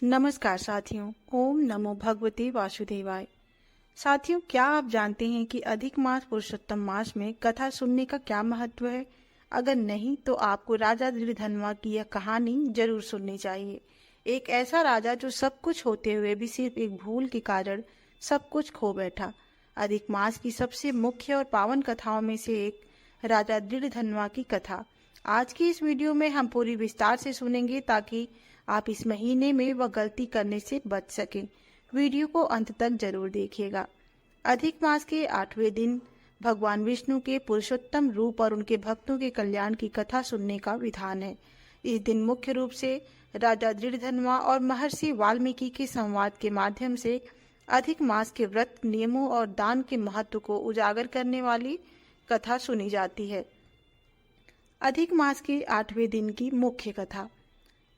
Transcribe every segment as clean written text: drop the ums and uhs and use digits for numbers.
नमस्कार साथियों, ओम नमो भगवते वासुदेवाय। साथियों, क्या आप जानते हैं कि अधिक मास पुरुषोत्तम मास में कथा सुनने का क्या महत्व है? अगर नहीं तो आपको राजा दृढ़धनवा की यह कहानी जरूर सुननी चाहिए। एक ऐसा राजा जो सब कुछ होते हुए भी सिर्फ एक भूल के कारण सब कुछ खो बैठा। अधिक मास की सबसे मुख्य और पावन कथाओं में से एक राजा दृढ़धनवा की कथा आज की इस वीडियो में हम पूरी विस्तार से सुनेंगे, ताकि आप इस महीने में वह गलती करने से बच सकें। वीडियो को अंत तक जरूर देखिएगा। अधिक मास के 8वें दिन भगवान विष्णु के पुरुषोत्तम रूप और उनके भक्तों के कल्याण की कथा सुनने का विधान है। इस दिन मुख्य रूप से राजा दृढ़धनवा और महर्षि वाल्मीकि के संवाद के माध्यम से अधिक मास के व्रत, नियमों और दान के महत्व को उजागर करने वाली कथा सुनी जाती है। अधिक मास के 8वें दिन की मुख्य कथा।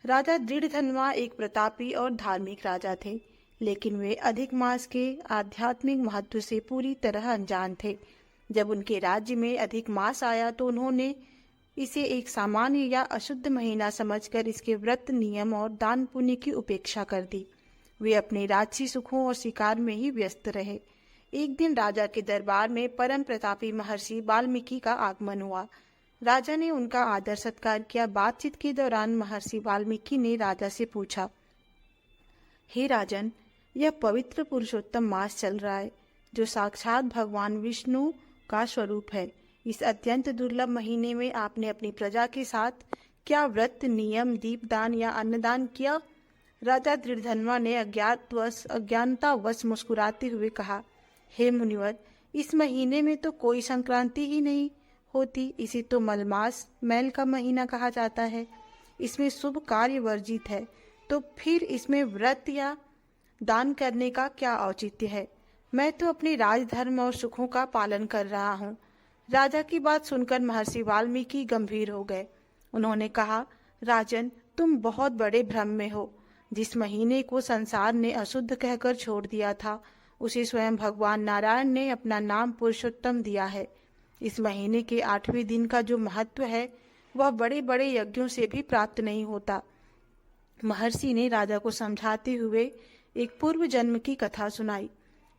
राजा दृढ़धनवा एक प्रतापी और धार्मिक राजा थे, लेकिन वे अधिक मास के आध्यात्मिक महत्व से पूरी तरह अनजान थे। जब उनके राज्य में अधिक मास आया तो उन्होंने इसे एक सामान्य या अशुद्ध महीना समझकर इसके व्रत, नियम और दान पुण्य की उपेक्षा कर दी। वे अपने राजसी सुखों और शिकार में ही व्यस्त रहे। एक दिन राजा के दरबार में परम प्रतापी महर्षि वाल्मीकि का आगमन हुआ। राजा ने उनका आदर सत्कार किया। बातचीत के दौरान महर्षि वाल्मीकि ने राजा से पूछा, हे राजन, यह पवित्र पुरुषोत्तम मास चल रहा है, जो साक्षात भगवान विष्णु का स्वरूप है। इस अत्यंत दुर्लभ महीने में आपने अपनी प्रजा के साथ क्या व्रत, नियम, दीपदान या अन्नदान किया? राजा दृढ़धनवा ने अज्ञानतावश मुस्कुराते हुए कहा, हे मुनिवर, इस महीने में तो कोई संक्रांति ही नहीं होती। इसे तो मलमास, मैल का महीना कहा जाता है। इसमें शुभ कार्य वर्जित है, तो फिर इसमें व्रत या दान करने का क्या औचित्य है? मैं तो अपने राजधर्म और सुखों का पालन कर रहा हूँ। राजा की बात सुनकर महर्षि वाल्मीकि गंभीर हो गए। उन्होंने कहा, राजन, तुम बहुत बड़े भ्रम में हो। जिस महीने को संसार ने अशुद्ध कहकर छोड़ दिया था, उसे स्वयं भगवान नारायण ने अपना नाम पुरुषोत्तम दिया है। इस महीने के 8वें दिन का जो महत्व है, वह बड़े बड़े यज्ञों से भी प्राप्त नहीं होता। महर्षि ने राजा को समझाते हुए एक पूर्व जन्म की कथा सुनाई।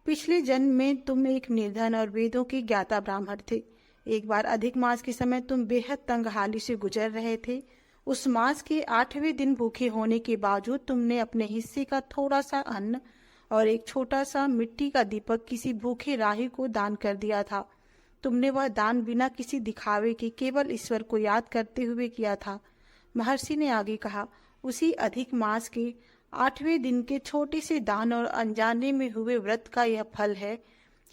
पिछले जन्म में तुम एक निर्धन और वेदों के ज्ञाता ब्राह्मण थे। एक बार अधिक मास के समय तुम बेहद तंगहाली से गुजर रहे थे। उस मास के 8वें दिन भूखे होने के बावजूद तुमने अपने हिस्से का थोड़ा सा अन्न और एक छोटा सा मिट्टी का दीपक किसी भूखे राही को दान कर दिया था। तुमने वह दान बिना किसी दिखावे के केवल ईश्वर को याद करते हुए किया था। महर्षि ने आगे कहा, उसी अधिक मास के 8वें दिन के छोटे से दान और अनजाने में हुए व्रत का यह फल है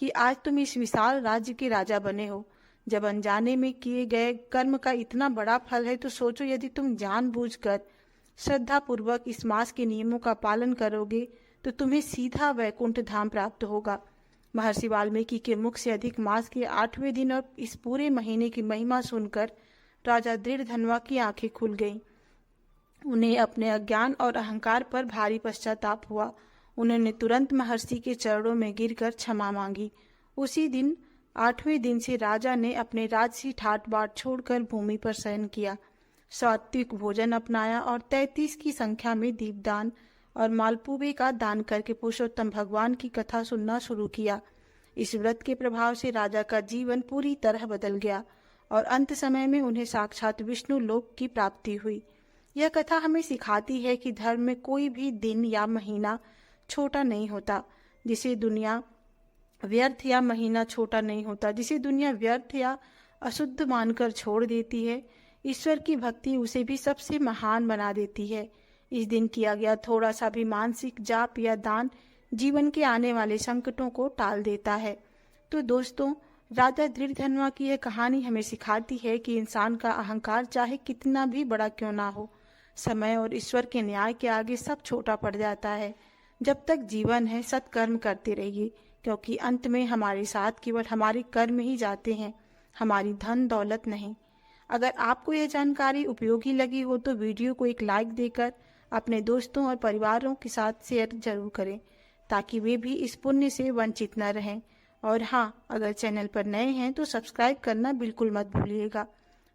कि आज तुम इस विशाल राज्य के राजा बने हो। जब अनजाने में किए गए कर्म का इतना बड़ा फल है, तो सोचो यदि तुम जानबूझकर श्रद्धा पूर्वक इस मास के नियमों का पालन करोगे तो तुम्हें सीधा वैकुंठ धाम प्राप्त होगा। महर्षि वाल्मीकि के मुख से अधिक मास के 8वें दिन और इस पूरे महीने की महिमा सुनकर राजा दृढ़धनवा की आंखें खुल गईं। उन्हें अपने अज्ञान और अहंकार पर भारी पश्चाताप हुआ। उन्होंने तुरंत महर्षि के चरणों में गिरकर क्षमा मांगी। उसी दिन 8वें दिन से राजा ने अपने राजसी ठाट बाट छोड़कर भूमि पर शयन किया, सात्विक भोजन अपनाया और 33 की संख्या में दीपदान और मालपुवे का दान करके पुरुषोत्तम भगवान की कथा सुनना शुरू किया। इस व्रत के प्रभाव से राजा का जीवन पूरी तरह बदल गया और अंत समय में उन्हें साक्षात विष्णु लोक की प्राप्ति हुई। यह कथा हमें सिखाती है कि धर्म में कोई भी दिन या महीना छोटा नहीं होता, जिसे दुनिया व्यर्थ या महीना छोटा नहीं होता जिसे दुनिया व्यर्थ या अशुद्ध मानकर छोड़ देती है। ईश्वर की भक्ति उसे भी सबसे महान बना देती है। इस दिन किया गया थोड़ा सा भी मानसिक जाप या दान जीवन के आने वाले संकटों को टाल देता है। तो दोस्तों, राजा दृढ़धनवा की यह कहानी हमें सिखाती है कि इंसान का अहंकार चाहे कितना भी बड़ा क्यों ना हो, समय और ईश्वर के न्याय के आगे सब छोटा पड़ जाता है। जब तक जीवन है, सत्कर्म करते रहिए, क्योंकि अंत में हमारे साथ केवल हमारे कर्म ही जाते हैं, हमारी धन दौलत नहीं। अगर आपको यह जानकारी उपयोगी लगी हो तो वीडियो को एक लाइक देकर अपने दोस्तों और परिवारों के साथ शेयर जरूर करें, ताकि वे भी इस पुण्य से वंचित न रहें। और हाँ, अगर चैनल पर नए हैं तो सब्सक्राइब करना बिल्कुल मत भूलिएगा।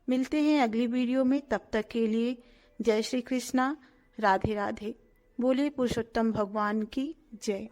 मिलते हैं अगली वीडियो में, तब तक के लिए जय श्री कृष्णा, राधे राधे। बोलिए पुरुषोत्तम भगवान की जय।